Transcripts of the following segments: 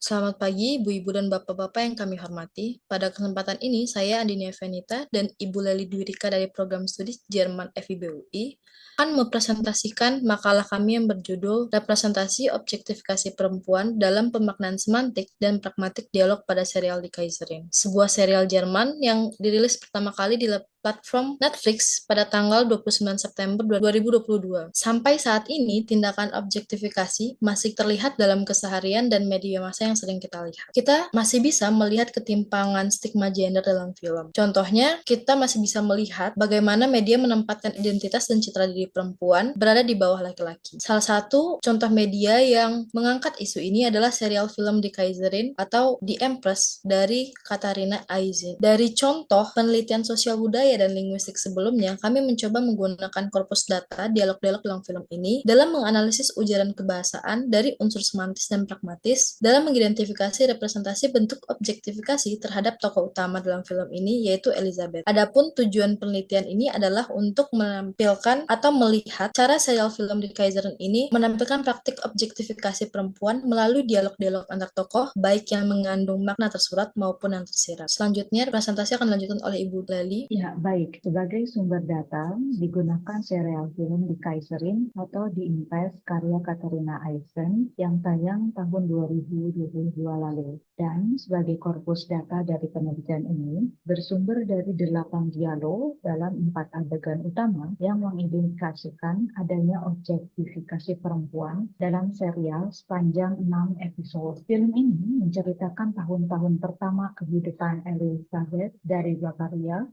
Selamat pagi, Ibu-Ibu dan Bapak-Bapak yang kami hormati. Pada kesempatan ini, saya Andini Evanita dan Ibu Leli Dwirika dari Program Studi Jerman FIB UI akan mempresentasikan makalah kami yang berjudul Representasi Objektifikasi Perempuan dalam Pemaknaan Semantik dan Pragmatik Dialog pada Serial di Kaiserin. Sebuah serial Jerman yang dirilis pertama kali di platform Netflix pada tanggal 29 September 2022. Sampai saat ini, tindakan objektifikasi masih terlihat dalam keseharian dan media massa yang sering kita lihat. Kita masih bisa melihat ketimpangan stigma gender dalam film. Contohnya, kita masih bisa melihat bagaimana media menempatkan identitas dan citra diri perempuan berada di bawah laki-laki. Salah satu contoh media yang mengangkat isu ini adalah serial film The Kaiserin atau The Empress dari Katarina Eisen. Dari contoh penelitian sosial budaya dan linguistik sebelumnya, kami mencoba menggunakan korpus data dialog-dialog dalam film ini dalam menganalisis ujaran kebahasaan dari unsur semantis dan pragmatis dalam mengidentifikasi representasi bentuk objektifikasi terhadap tokoh utama dalam film ini, yaitu Elizabeth. Adapun tujuan penelitian ini adalah untuk menampilkan atau melihat cara serial film di Kaiserin ini menampilkan praktik objektifikasi perempuan melalui dialog-dialog antar tokoh, baik yang mengandung makna tersurat maupun yang tersirat. Selanjutnya, presentasi akan dilanjutkan oleh Ibu Lali. Ya, baik. Sebagai sumber data, digunakan serial film di Kaiserin atau di Invest karya Katarina Eisen yang tayang tahun 2022 lalu. Dan sebagai korpus data dari penelitian ini, bersumber dari 8 dialog dalam 4 adegan utama yang mengindikasikan adanya objektifikasi perempuan dalam serial sepanjang 6 episode. Film ini menceritakan tahun-tahun pertama kehidupan Elizabeth dari Bavaria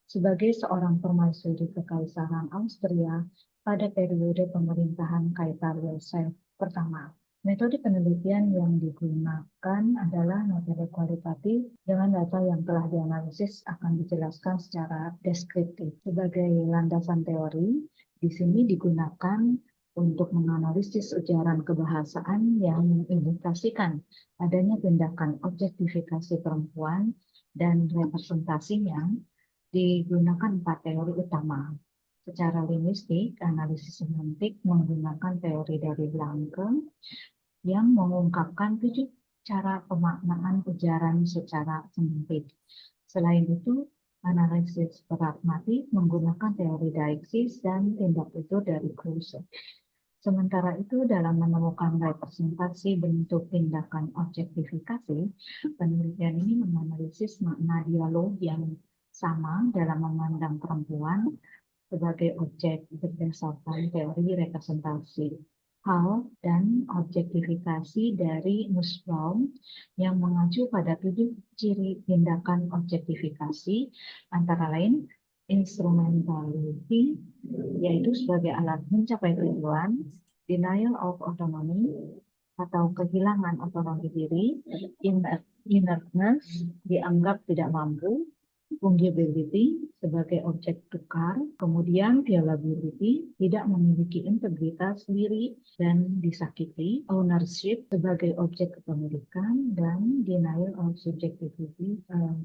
sebagai seorang permaisuri Kekaisaran Austria pada periode pemerintahan Kaisar Yosef pertama. Metode penelitian yang digunakan adalah metode kualitatif dengan data yang telah dianalisis akan dijelaskan secara deskriptif. Sebagai landasan teori, di sini digunakan untuk menganalisis ujaran kebahasaan yang mengindikasikan adanya tindakan objektifikasi perempuan dan representasinya digunakan 4 teori utama. Secara linguistik, analisis semantik menggunakan teori dari Blanke yang mengungkapkan 7 cara pemaknaan ujaran secara semantik. Selain itu, analisis pragmatik menggunakan teori deiksis dan tindak utur dari Kruse. Sementara itu, dalam menemukan representasi bentuk tindakan objektifikasi, penelitian ini menganalisis makna dialog yang sama dalam memandang perempuan sebagai objek berdasarkan teori representasi. Hal dan objektifikasi dari Nussbaum yang mengacu pada 7 ciri tindakan objektifikasi, antara lain instrumentality, yaitu sebagai alat mencapai tujuan, denial of autonomy, atau kehilangan otonomi diri, inertness, dianggap tidak mampu, fungibility sebagai objek tukar, kemudian violability tidak memiliki integritas diri dan disakiti, ownership sebagai objek kepemilikan, dan denial of subjectivity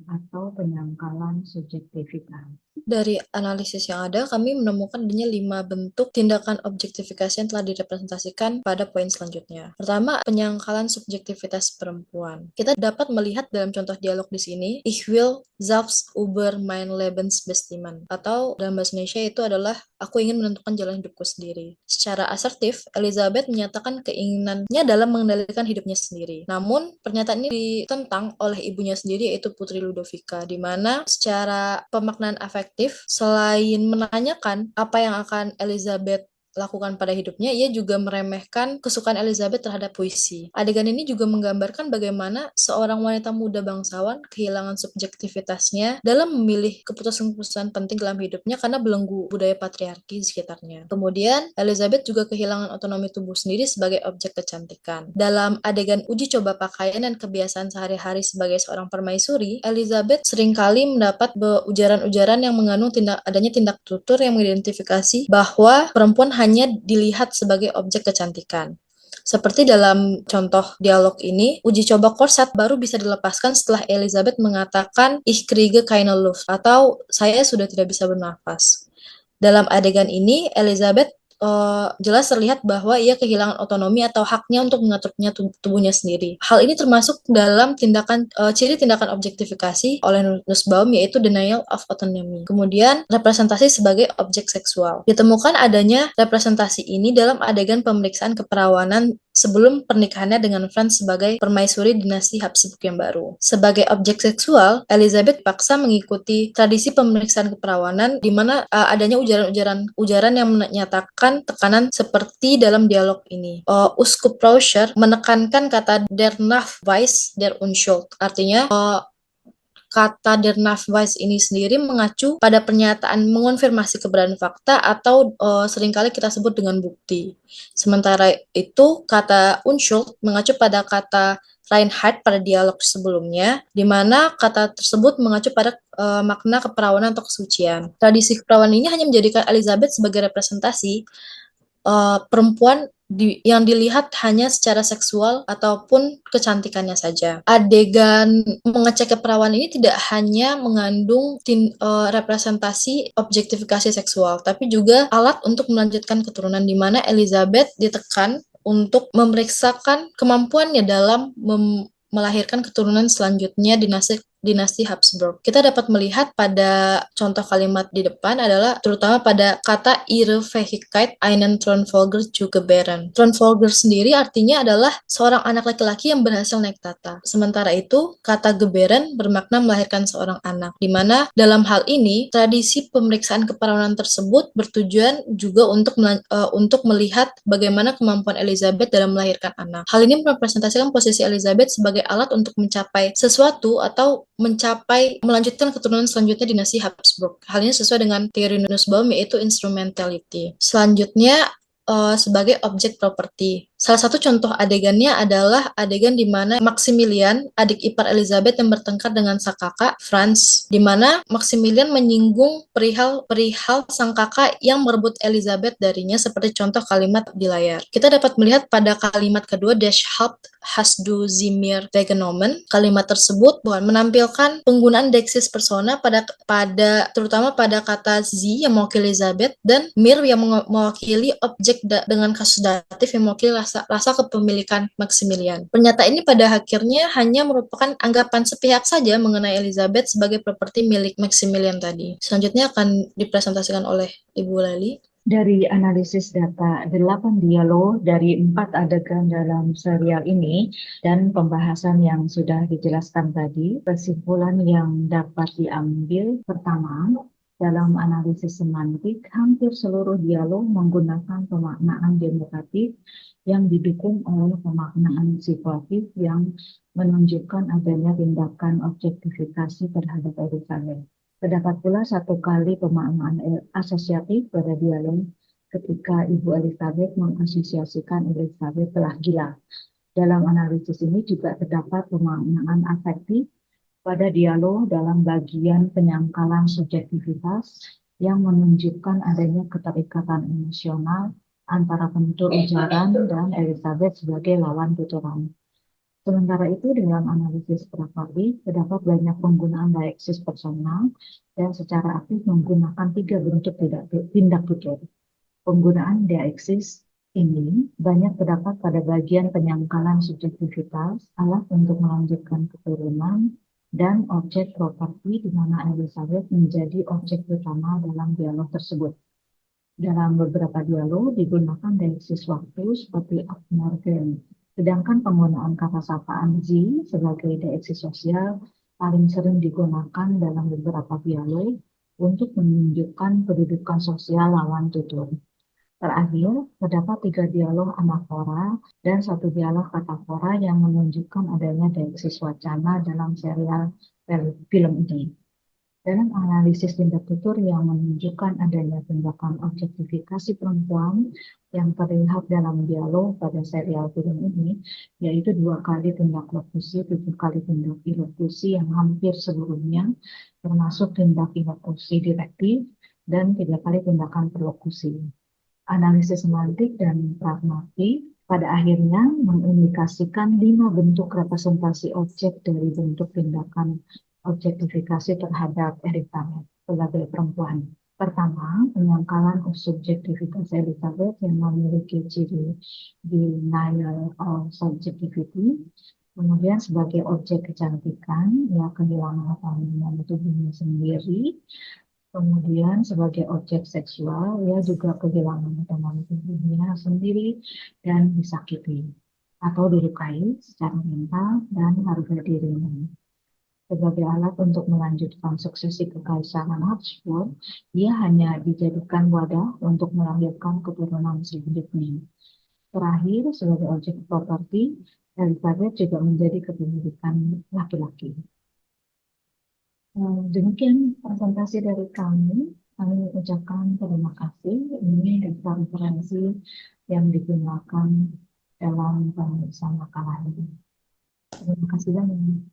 atau penyangkalan subjektivitas. Dari analisis yang ada, kami menemukan adanya 5 bentuk tindakan objektifikasi yang telah direpresentasikan pada poin selanjutnya. Pertama, penyangkalan subjektivitas perempuan. Kita dapat melihat dalam contoh dialog di sini, Ich will selbst über mein Leben bestimmen, atau dalam bahasa Indonesia itu adalah aku ingin menentukan jalan hidupku sendiri. Secara asertif, Elizabeth menyatakan keinginannya dalam mengendalikan hidupnya sendiri. Namun, pernyataan ini ditentang oleh ibunya sendiri, yaitu Putri Ludovica, di mana secara pemaknaan afektif, selain menanyakan apa yang akan Elizabeth lakukan pada hidupnya, ia juga meremehkan kesukaan Elizabeth terhadap puisi. Adegan ini juga menggambarkan bagaimana seorang wanita muda bangsawan kehilangan subjektivitasnya dalam memilih keputusan-keputusan penting dalam hidupnya karena belenggu budaya patriarki di sekitarnya. Kemudian, Elizabeth juga kehilangan otonomi tubuh sendiri sebagai objek kecantikan. Dalam adegan uji coba pakaian dan kebiasaan sehari-hari sebagai seorang permaisuri, Elizabeth seringkali mendapat ujaran-ujaran yang mengandung adanya tindak tutur yang mengidentifikasi bahwa perempuan hanya dilihat sebagai objek kecantikan. Seperti dalam contoh dialog ini, uji coba korset baru bisa dilepaskan setelah Elizabeth mengatakan Ich kriege keine Luft, atau saya sudah tidak bisa bernafas. Dalam adegan ini, Elizabeth jelas terlihat bahwa ia kehilangan otonomi atau haknya untuk mengaturnya tubuhnya sendiri. Hal ini termasuk dalam ciri tindakan objektifikasi oleh Nussbaum, yaitu denial of autonomy. Kemudian representasi sebagai objek seksual. Ditemukan adanya representasi ini dalam adegan pemeriksaan keperawanan sebelum pernikahannya dengan Franz sebagai permaisuri dinasti Habsburg yang baru. Sebagai objek seksual, Elizabeth paksa mengikuti tradisi pemeriksaan keperawanan di mana adanya ujaran yang menyatakan tekanan seperti dalam dialog ini. Uskup Rauscher menekankan kata der Nachweis der Unschuld, artinya kata der Nachweis ini sendiri mengacu pada pernyataan mengonfirmasi keberadaan fakta atau seringkali kita sebut dengan bukti. Sementara itu, kata Unschuld mengacu pada kata Reinhardt pada dialog sebelumnya, di mana kata tersebut mengacu pada makna keperawanan atau kesucian. Tradisi keperawanan ini hanya menjadikan Elizabeth sebagai representasi perempuan yang dilihat hanya secara seksual ataupun kecantikannya saja. Adegan mengecek keperawanan ini tidak hanya mengandung representasi objektifikasi seksual, tapi juga alat untuk melanjutkan keturunan, di mana Elizabeth ditekan untuk memeriksakan kemampuannya dalam melahirkan keturunan selanjutnya dinasti Habsburg. Kita dapat melihat pada contoh kalimat di depan adalah terutama pada kata ihre Fähigkeit einen Thronfolger zu gebären. Thronfolger sendiri artinya adalah seorang anak laki-laki yang berhasil naik tahta. Sementara itu, kata gebären bermakna melahirkan seorang anak, di mana dalam hal ini tradisi pemeriksaan keperawanan tersebut bertujuan juga untuk melihat bagaimana kemampuan Elizabeth dalam melahirkan anak. Hal ini merepresentasikan posisi Elizabeth sebagai alat untuk mencapai sesuatu atau melanjutkan keturunan selanjutnya dinasti Habsburg. Hal ini sesuai dengan teori Nussbaum, yaitu instrumentality. Selanjutnya, sebagai objek properti. Salah satu contoh adegannya adalah adegan di mana Maximilian, adik ipar Elizabeth, yang bertengkar dengan sang kakak Franz, di mana Maximilian menyinggung perihal sang kakak yang merebut Elizabeth darinya, seperti contoh kalimat di layar. Kita dapat melihat pada kalimat kedua, Das Haupt hast du sie mir weggenommen. Kalimat tersebut menampilkan penggunaan Dexis persona terutama pada kata sie yang mewakili Elizabeth dan mir yang mewakili objek dengan kasus datif yang mewakili rasa kepemilikan Maximilian. Pernyataan ini pada akhirnya hanya merupakan anggapan sepihak saja mengenai Elizabeth sebagai properti milik Maximilian tadi. Selanjutnya akan dipresentasikan oleh Ibu Leli. Dari analisis data 8 dialog dari 4 adegan dalam serial ini dan pembahasan yang sudah dijelaskan tadi, kesimpulan yang dapat diambil pertama, dalam analisis semantik, hampir seluruh dialog menggunakan pemaknaan demoratif yang didukung oleh pemaknaan situatif yang menunjukkan adanya tindakan objektifikasi terhadap Elizabeth. Terdapat pula satu kali pemaknaan asosiatif pada dialog ketika Ibu Elizabeth mengasosiasikan Elizabeth telah gila. Dalam analisis ini juga terdapat pemaknaan afektif pada dialog dalam bagian penyangkalan subjektivitas yang menunjukkan adanya keterikatan emosional antara penutur ujaran dan Elizabeth sebagai lawan tuturan. Sementara itu, dalam analisis praktik terdapat banyak penggunaan dieksis personal dan secara aktif menggunakan 3 bentuk tindak tutur. Penggunaan dieksis ini banyak terdapat pada bagian penyangkalan subjektivitas, alat untuk melanjutkan keturunan, dan objek properti di mana Elizabeth menjadi objek utama dalam dialog tersebut. Dalam beberapa dialog digunakan dieksis waktu seperti ab morgen. Sedangkan penggunaan kata sapaan sie sebagai dieksis sosial paling sering digunakan dalam beberapa dialog untuk menunjukkan kedudukan sosial lawan tutur. Terakhir, terdapat 3 dialog anafora dan 1 dialog katafora yang menunjukkan adanya dieksis wacana dalam serial film ini. Dalam analisis tindak tutur yang menunjukkan adanya tindakan objektifikasi perempuan yang terlihat dalam dialog pada serial film ini, yaitu 2 kali tindak lokusi, 7 kali tindak ilokusi yang hampir seluruhnya, termasuk tindak ilokusi direktif, dan 3 kali tindakan perlokusi. Analisis semantik dan pragmatik pada akhirnya mengindikasikan 5 bentuk representasi objek dari bentuk tindakan objektifikasi terhadap Elizabeth sebagai perempuan. Pertama, penyangkalan subjektivitas Elizabeth yang memiliki ciri denial of subjectivity. Kemudian sebagai objek kecantikan, ya kehilangan autonominya tubuhnya sendiri. Kemudian sebagai objek seksual, ya juga kehilangan otonomi tubuhnya sendiri dan disakiti atau dilukai secara mental dan harga dirinya. Sebagai alat untuk melanjutkan suksesi kekaisaran Habsburg, dia hanya dijadikan wadah untuk melahirkan keturunan selanjutnya. Terakhir, sebagai objek properti, Elizabeth juga menjadi kepemilikan laki-laki. Demikian presentasi dari kami. Kami ucapkan terima kasih. Ini daftar referensi yang digunakan dalam pemeriksaan makalah ini. Terima kasih banyak.